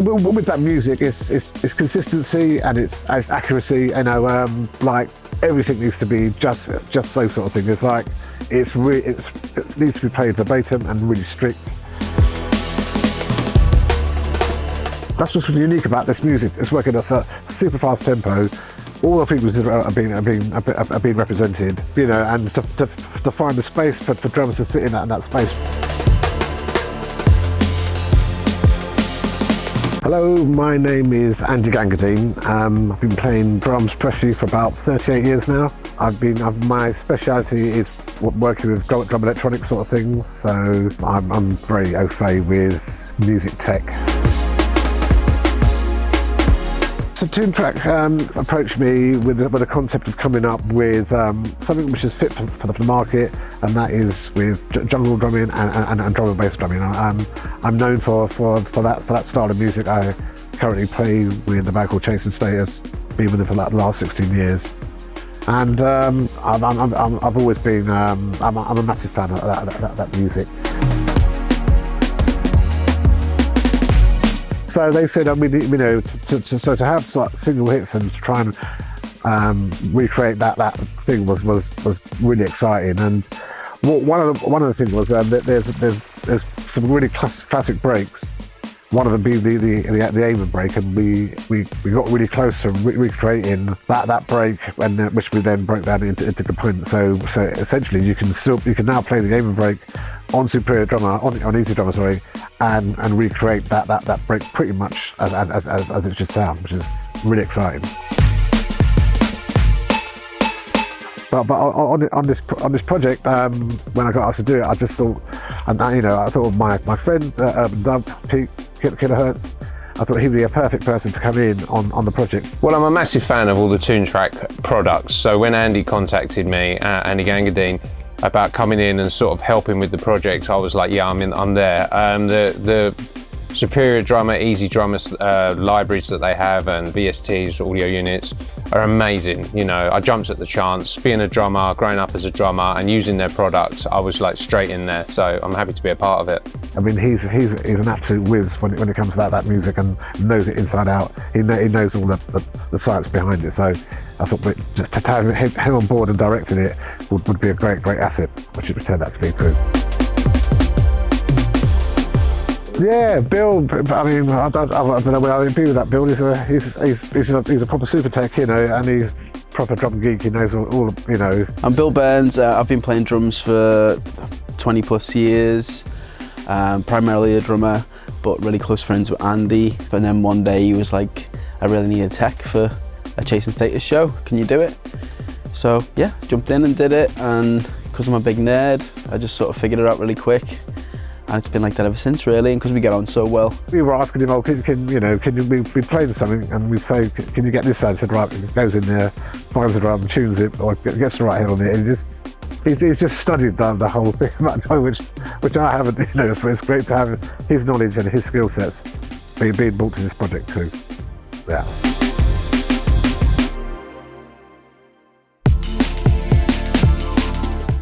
with that music, it's consistency and it's accuracy. You know, like everything needs to be just so sort of thing. It's like it needs to be played verbatim and really strict. That's what's really unique about this music. It's working at a super fast tempo. All the frequencies are being represented, you know, and to find the space for drums to sit in that space. Hello, my name is Andy Gangadeen. I've been playing drums professionally for about 38 years now. My speciality is working with drum electronic sort of things, so I'm very au fait with music tech. So Toontrack approached me with a concept of coming up with something which is fit for the market, and that is with jungle drumming and drum and bass drumming. I'm known for that style of music. I currently play with a band called Chasing Status, been with them for the last 16 years, and I've always been I'm a massive fan of that music. So they said, you know, to have single hits and to try and recreate that thing was really exciting. And one of the things was that there's some really classic breaks. One of them being the aim and break, and we got really close to recreating that break, which we then broke down into components. So essentially, you can now play the aim and break on Superior Drummer, on EZdrummer, sorry, and recreate that break pretty much as it should sound, which is really exciting. But on this project, when I got asked to do it, I just thought, and you know, I thought of my friend Erb N Dub, Killer Hertz. I thought he'd be a perfect person to come in on the project. Well, I'm a massive fan of all the Toontrack products. So when Andy contacted me, Andy Gangadeen, about coming in and sort of helping with the project, I was like, yeah, I'm there. The Superior Drummer, EZdrummer libraries that they have and VSTs, audio units, are amazing. You know, I jumped at the chance. Being a drummer, growing up as a drummer and using their products, I was like straight in there. So I'm happy to be a part of it. I mean, he's an absolute whiz when it comes to that music, and knows it inside out. He knows all the science behind it. So I thought to have him on board and directing it would be a great asset, which it turned out to be true. Yeah, Bill. I mean, I don't know whether I agree with that. Bill, he's a proper super tech, you know, and he's proper drum geek. He knows all you know. I'm Bill Burns. I've been playing drums for 20 plus years. Primarily a drummer, but really close friends with Andy. And then one day he was like, "I really need a tech for a Chasing Status show. Can you do it?" So yeah, jumped in and did it. And because I'm a big nerd, I just sort of figured it out really quick. And it's been like that ever since, really, and because we get on so well. We were asking him, oh, can we playing something, and we'd say, can you get this sound? He said, right, he goes in there, finds the drum, tunes it, or gets the right hit on it, and he's just studied the whole thing about time, which I haven't, you know, it's great to have his knowledge and his skill sets being brought to this project too. Yeah.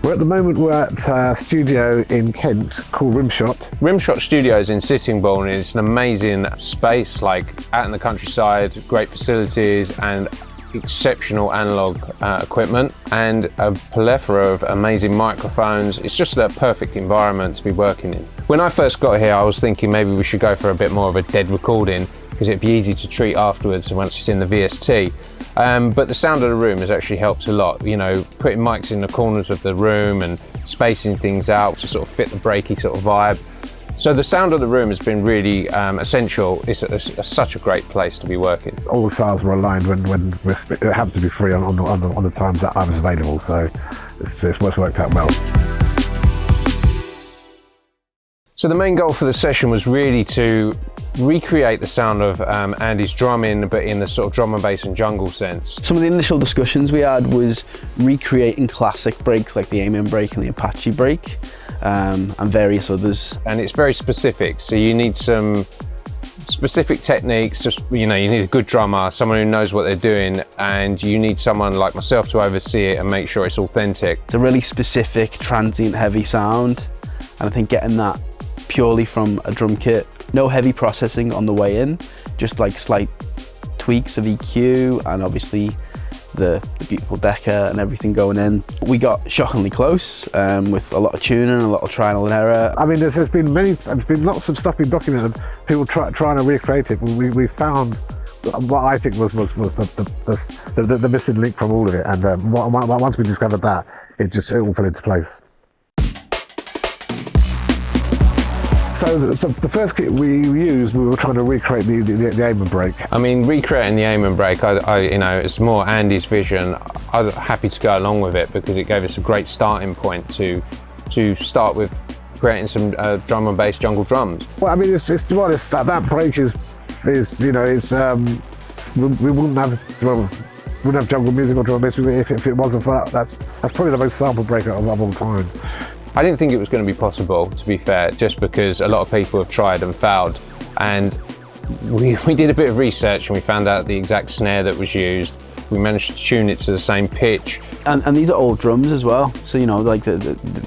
At the moment we're at a studio in Kent called Rimshot. Rimshot Studios in Sittingbourne is an amazing space, like out in the countryside, great facilities and exceptional analog equipment and a plethora of amazing microphones. It's just a perfect environment to be working in. When I first got here, I was thinking maybe we should go for a bit more of a dead recording because it'd be easy to treat afterwards once it's in the VST. But the sound of the room has actually helped a lot. You know, putting mics in the corners of the room and spacing things out to sort of fit the breaky sort of vibe. So the sound of the room has been really essential. It's such a great place to be working. All the stars were aligned when it happened to be free on the times that I was available. So it's worked out well. So the main goal for the session was really to recreate the sound of Andy's drumming, but in the sort of drum and bass and jungle sense. Some of the initial discussions we had was recreating classic breaks like the Amen break and the Apache break, and various others. And it's very specific, so you need some specific techniques. Just, you know, you need a good drummer, someone who knows what they're doing, and you need someone like myself to oversee it and make sure it's authentic. It's a really specific, transient, heavy sound, and I think getting that purely from a drum kit No heavy processing on the way in, just like slight tweaks of EQ and obviously the beautiful Decker and everything going in. We got shockingly close with a lot of tuning, a lot of trial and error. I mean, there's been lots of stuff being documented, people trying to recreate it. We found what I think was the missing link from all of it, and once we discovered that, it all fell into place. So the first kit we used, we were trying to recreate the aim and break. I mean, recreating the aim and break, you know, it's more Andy's vision. I was happy to go along with it because it gave us a great starting point to start with creating some drum and bass jungle drums. Well, I mean, that break is you know, it's we wouldn't have jungle music or drum bass if it wasn't for that. That's probably the most sampled break of all time. I didn't think it was going to be possible, to be fair, just because a lot of people have tried and failed. And we did a bit of research and we found out the exact snare that was used. We managed to tune it to the same pitch. And these are old drums as well, so you know, like they're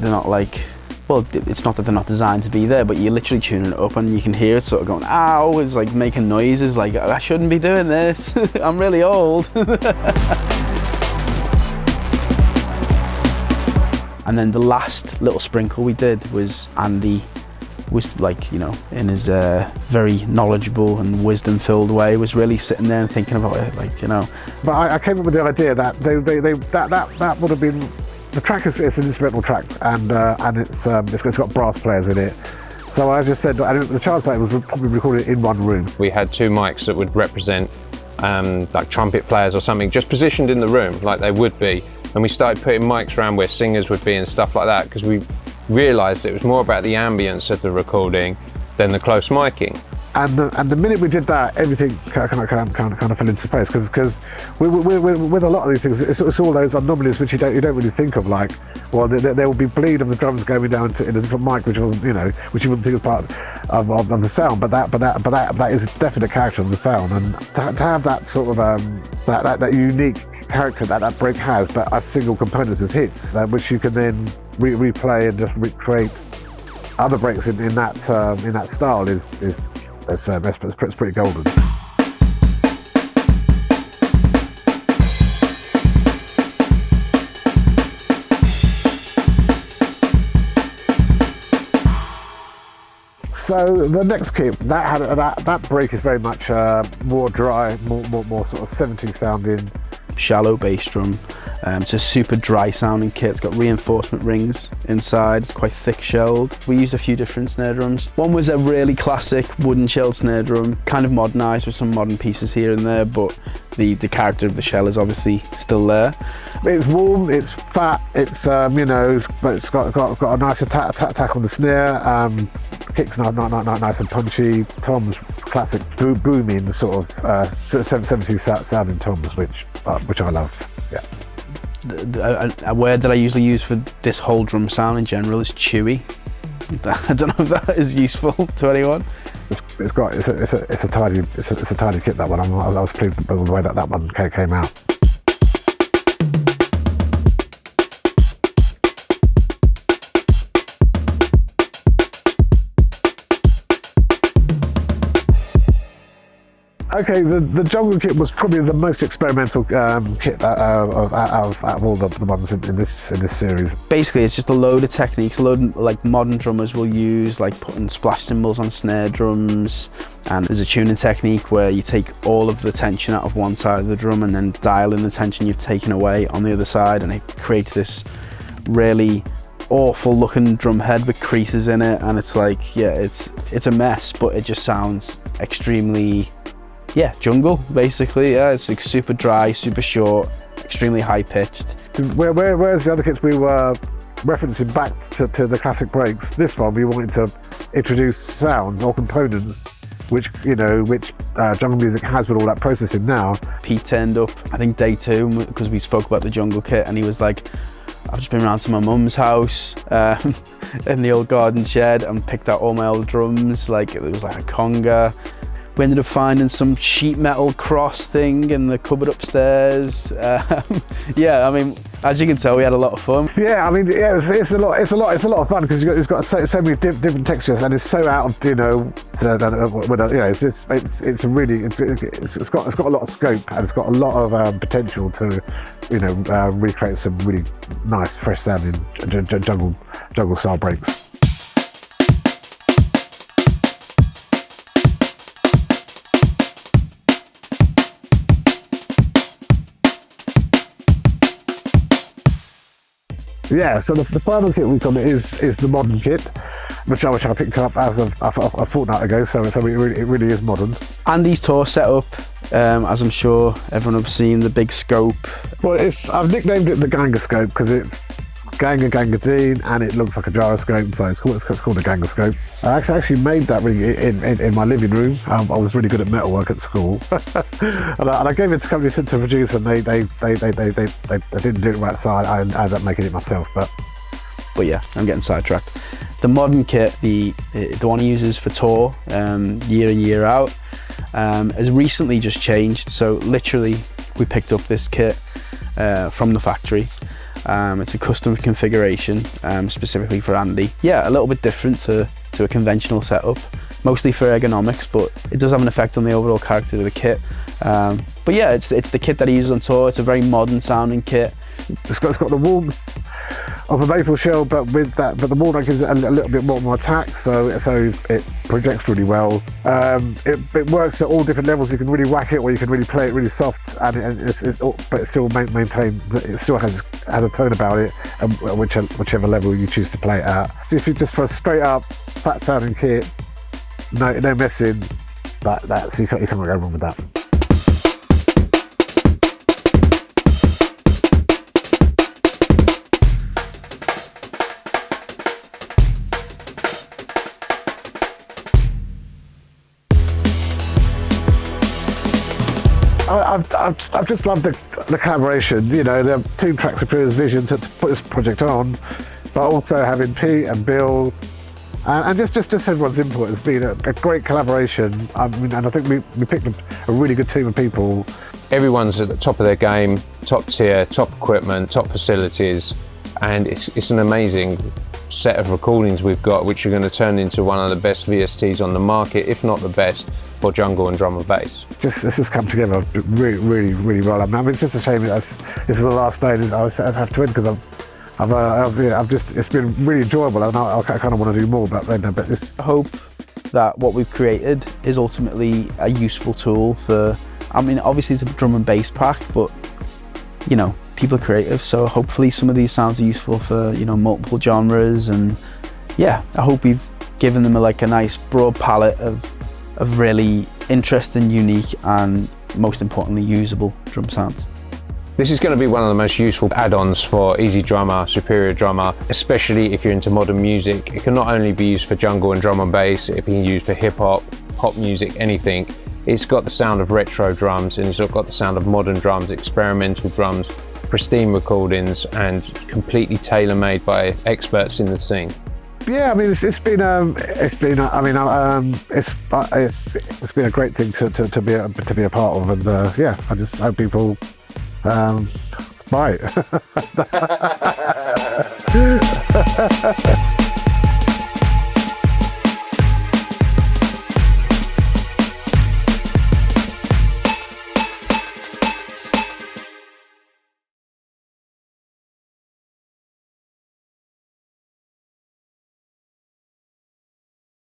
not like, well, it's not that they're not designed to be there, but you're literally tuning it up and you can hear it sort of going, ow, it's like making noises like, I shouldn't be doing this, I'm really old. And then the last little sprinkle we did was Andy was like, you know, in his very knowledgeable and wisdom-filled way, was really sitting there and thinking about it, like, you know. But I came up with the idea that that would have been, the track is an instrumental track, and it's got brass players in it. So I just said, the chance that it was probably recorded in one room. We had two mics that would represent like trumpet players or something, just positioned in the room like they would be. And we started putting mics around where singers would be and stuff like that, because we realised it was more about the ambience of the recording than the close miking. And the minute we did that, everything kind of fell into place, because with a lot of these things, it's all those anomalies which you don't really think of, like, well, there will be bleed of the drums going down in a different mic, which wasn't, you know, which you wouldn't think was part of the sound, but that is a definite character of the sound, and to have that sort of that unique character that break has, but as single components as hits, which you can then replay and just recreate other breaks in that style is pretty golden. So the next kit that break is very much more dry, more sort of 70s sounding. Shallow bass drum. It's a super dry sounding kit. It's got reinforcement rings inside. It's quite thick shelled. We used a few different snare drums. One was a really classic wooden shelled snare drum, kind of modernized with some modern pieces here and there, but the character of the shell is obviously still there. It's warm, it's fat, it's you know, but it's got a nice attack on the snare. Kicks nice and punchy. Toms, classic booming sort of 70s sounding toms, which I love. Yeah. A word that I usually use for this whole drum sound in general is chewy. I don't know if that is useful to anyone. It's a tidy kit, that one. I was pleased with the way that one came out. Okay, the jungle kit was probably the most experimental kit out of all the ones in this series. Basically, it's just a load of techniques, a load of, like, modern drummers will use, like putting splash cymbals on snare drums, and there's a tuning technique where you take all of the tension out of one side of the drum and then dial in the tension you've taken away on the other side, and it creates this really awful looking drum head with creases in it, and it's like, yeah, it's a mess, but it just sounds extremely, yeah, jungle, basically. Yeah, it's like super dry, super short, extremely high pitched. Whereas the other kits we were referencing back to the classic breaks, this one we wanted to introduce sound or components which jungle music has with all that processing now. Pete turned up, I think day 2, because we spoke about the jungle kit, and he was like, I've just been around to my mum's house in the old garden shed and picked out all my old drums. Like, it was like a conga. We ended up finding some sheet metal cross thing in the cupboard upstairs. Yeah, I mean, as you can tell, we had a lot of fun. Yeah, I mean, yeah, it's a lot of fun because it's got so many different textures, and it's so out of it's got a lot of scope, and it's got a lot of potential to recreate some really nice, fresh sounding jungle style breaks. Yeah, so the final kit we've got is the modern kit, which I picked up as of a fortnight ago, so it really is modern. Andy's tour setup, as I'm sure everyone have seen, the big scope. Well, I've nicknamed it the Gangascope because it's Gangadeen and it looks like a gyroscope, so it's called a Gangascope. I actually made that really in my living room. I was really good at metalwork at school, and I gave it to company to produce, and they didn't do it right, so I ended up making it myself. But yeah, I'm getting sidetracked. The modern kit, the one he uses for tour, year in year out, has recently just changed. So literally, we picked up this kit from the factory. It's a custom configuration specifically for Andy. Yeah, a little bit different to a conventional setup, mostly for ergonomics, but it does have an effect on the overall character of the kit. But yeah, it's the kit that he uses on tour. It's a very modern sounding kit. It's got the warmth of a maple shell, but the walnut gives it a little bit more attack, so it projects really well. It works at all different levels. You can really whack it, or you can really play it really soft, but it still maintain that it still has a tone about it, and whichever level you choose to play it at. So if you just for a straight up fat sounding kit, no messing, so you can't go wrong with that. I've just loved the collaboration. The Toontrack's Superior's vision to put this project on, but also having Pete and Bill and just everyone's input has been a great collaboration. I mean, and I think we picked a really good team of people. Everyone's at the top of their game, top tier, top equipment, top facilities, and it's an amazing set of recordings we've got, which are going to turn into one of the best VSTs on the market, if not the best, for jungle and drum and bass. It's just come together really well. I mean, it's just a shame this is the last day and I have to end because it's been really enjoyable, and I kind of want to do more. But this. I hope that what we've created is ultimately a useful tool for. I mean, obviously it's a drum and bass pack, but people are creative, so hopefully some of these sounds are useful for multiple genres, and yeah, I hope we've given them a nice broad palette of really interesting, unique, and most importantly usable drum sounds. This is going to be one of the most useful add-ons for EZdrummer, Superior Drummer, especially if you're into modern music. It can not only be used for jungle and drum and bass, it can be used for hip-hop, pop music, anything. It's got the sound of retro drums, and it's got the sound of modern drums, experimental drums, pristine recordings, and completely tailor-made by experts in the scene. Yeah, I mean, it's been a great thing to be a part of, and yeah, I just hope people buy it.